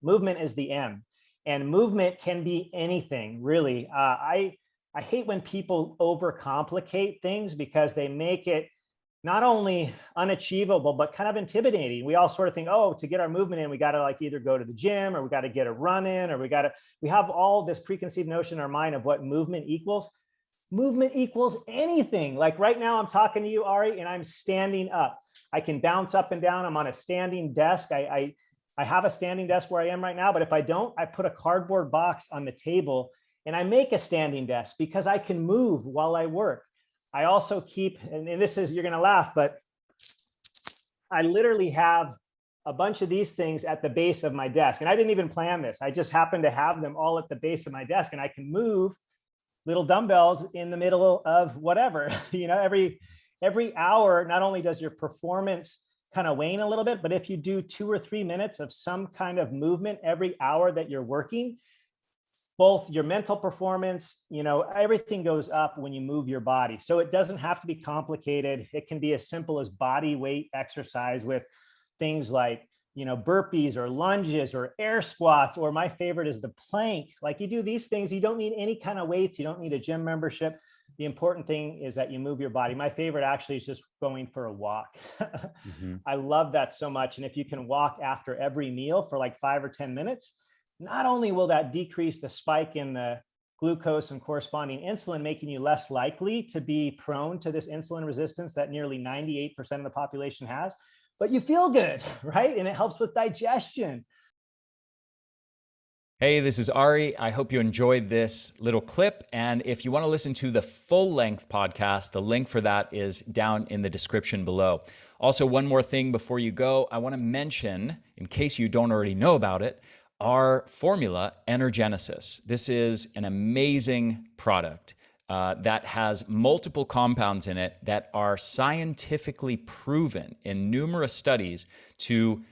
Movement is the M. And movement can be anything, really. I hate when people overcomplicate things because they make it not only unachievable, but kind of intimidating. We all sort of think, oh, to get our movement in, we got to like either go to the gym or we got to get a run in, or we have all this preconceived notion in our mind of what movement equals. Movement equals anything. Like right now, I'm talking to you, Ari, and I'm standing up. I can bounce up and down. I'm on a standing desk. I have a standing desk where I am right now, but if I don't, I put a cardboard box on the table and I make a standing desk because I can move while I work. I also keep, and this is, you're going to laugh, but I literally have a bunch of these things at the base of my desk. And I didn't even plan this. I just happen to have them all at the base of my desk, and I can move little dumbbells in the middle of whatever. Every hour, not only does your performance kind of wane a little bit, but if you do 2 or 3 minutes of some kind of movement every hour that you're working, both your mental performance, everything goes up when you move your body. So it doesn't have to be complicated. It can be as simple as body weight exercise with things like, burpees or lunges or air squats, or my favorite is the plank. Like you do these things, you don't need any kind of weights. You don't need a gym membership. The important thing is that you move your body. My favorite actually is just going for a walk. Mm-hmm. I love that so much. And if you can walk after every meal for like 5 or 10 minutes, not only will that decrease the spike in the glucose and corresponding insulin, making you less likely to be prone to this insulin resistance that nearly 98% of the population has, but you feel good, right? And it helps with digestion. Hey, this is Ari. I hope you enjoyed this little clip. And if you want to listen to the full-length podcast, the link for that is down in the description below. Also, one more thing before you go, I want to mention, in case you don't already know about it, our formula, Energenesis. This is an amazing product that has multiple compounds in it that are scientifically proven in numerous studies to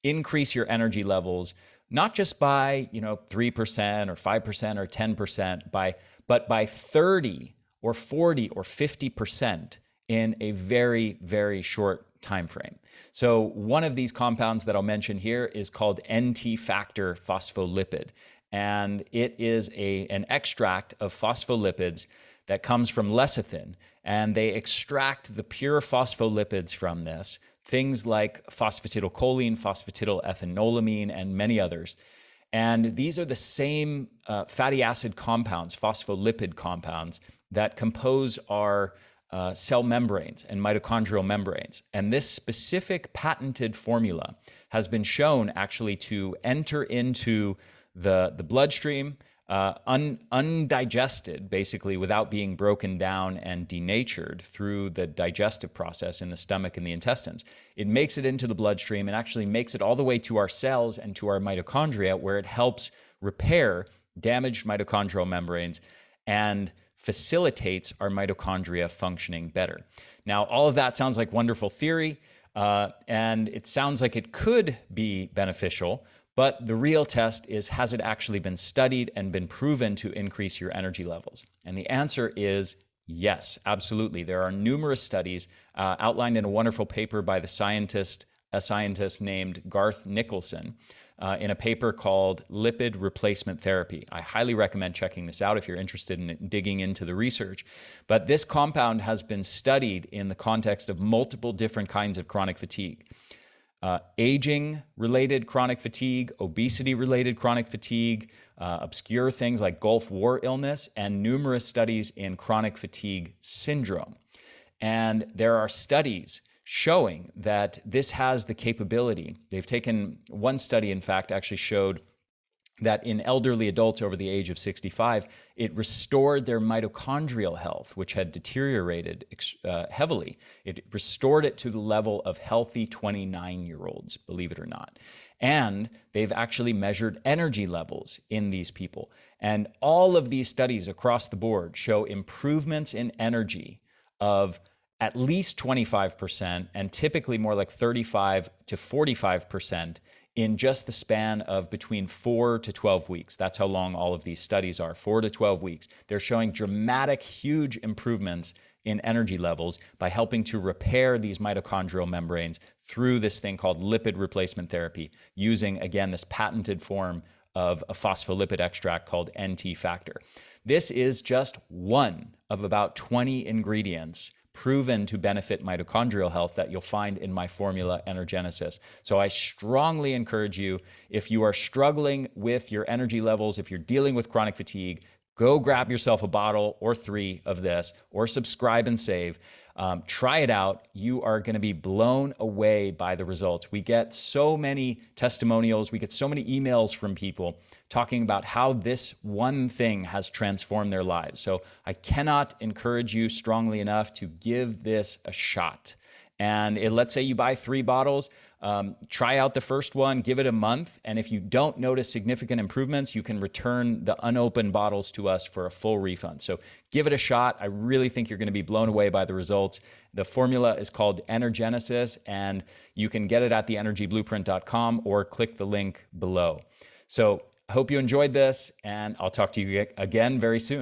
increase your energy levels, not just by 3% or 5% or 10%, but by 30 or 40 or 50% in a very, very short time frame. So one of these compounds that I'll mention here is called NT factor phospholipid, and it is an extract of phospholipids that comes from lecithin, and they extract the pure phospholipids from this, things like phosphatidylcholine, phosphatidylethanolamine, and many others. And these are the same fatty acid compounds, phospholipid compounds, that compose our cell membranes and mitochondrial membranes. And this specific patented formula has been shown actually to enter into the bloodstream undigested, basically without being broken down and denatured through the digestive process in the stomach and the intestines. It makes it into the bloodstream and actually makes it all the way to our cells and to our mitochondria, where it helps repair damaged mitochondrial membranes and facilitates our mitochondria functioning better. Now, all of that sounds like wonderful theory, and it sounds like it could be beneficial, but the real test is, has it actually been studied and been proven to increase your energy levels? And the answer is yes, absolutely. There are numerous studies outlined in a wonderful paper by a scientist named Garth Nicholson, in a paper called Lipid Replacement Therapy. I highly recommend checking this out if you're interested in digging into the research. But this compound has been studied in the context of multiple different kinds of chronic fatigue. Aging-related chronic fatigue, obesity-related chronic fatigue, obscure things like Gulf War illness, and numerous studies in chronic fatigue syndrome. And there are studies showing that this has the capability. They've taken one study, in fact, actually showed that in elderly adults over the age of 65, it restored their mitochondrial health, which had deteriorated heavily. It restored it to the level of healthy 29-year-olds, believe it or not. And they've actually measured energy levels in these people. And all of these studies across the board show improvements in energy of at least 25%, and typically more like 35 to 45% in just the span of between 4 to 12 weeks. That's how long all of these studies are, 4 to 12 weeks. They're showing dramatic, huge improvements in energy levels by helping to repair these mitochondrial membranes through this thing called lipid replacement therapy, using, again, this patented form of a phospholipid extract called NT factor. This is just one of about 20 ingredients proven to benefit mitochondrial health that you'll find in my formula Energenesis. So I strongly encourage you, if you are struggling with your energy levels, if you're dealing with chronic fatigue, go grab yourself a bottle or 3 of this, or subscribe and save. Try it out. You are going to be blown away by the results. We get so many testimonials. We get so many emails from people talking about how this one thing has transformed their lives. So I cannot encourage you strongly enough to give this a shot. And let's say you buy 3 bottles, try out the first one, give it a month. And if you don't notice significant improvements, you can return the unopened bottles to us for a full refund. So give it a shot. I really think you're going to be blown away by the results. The formula is called Energenesis, and you can get it at theenergyblueprint.com or click the link below. So I hope you enjoyed this, and I'll talk to you again very soon.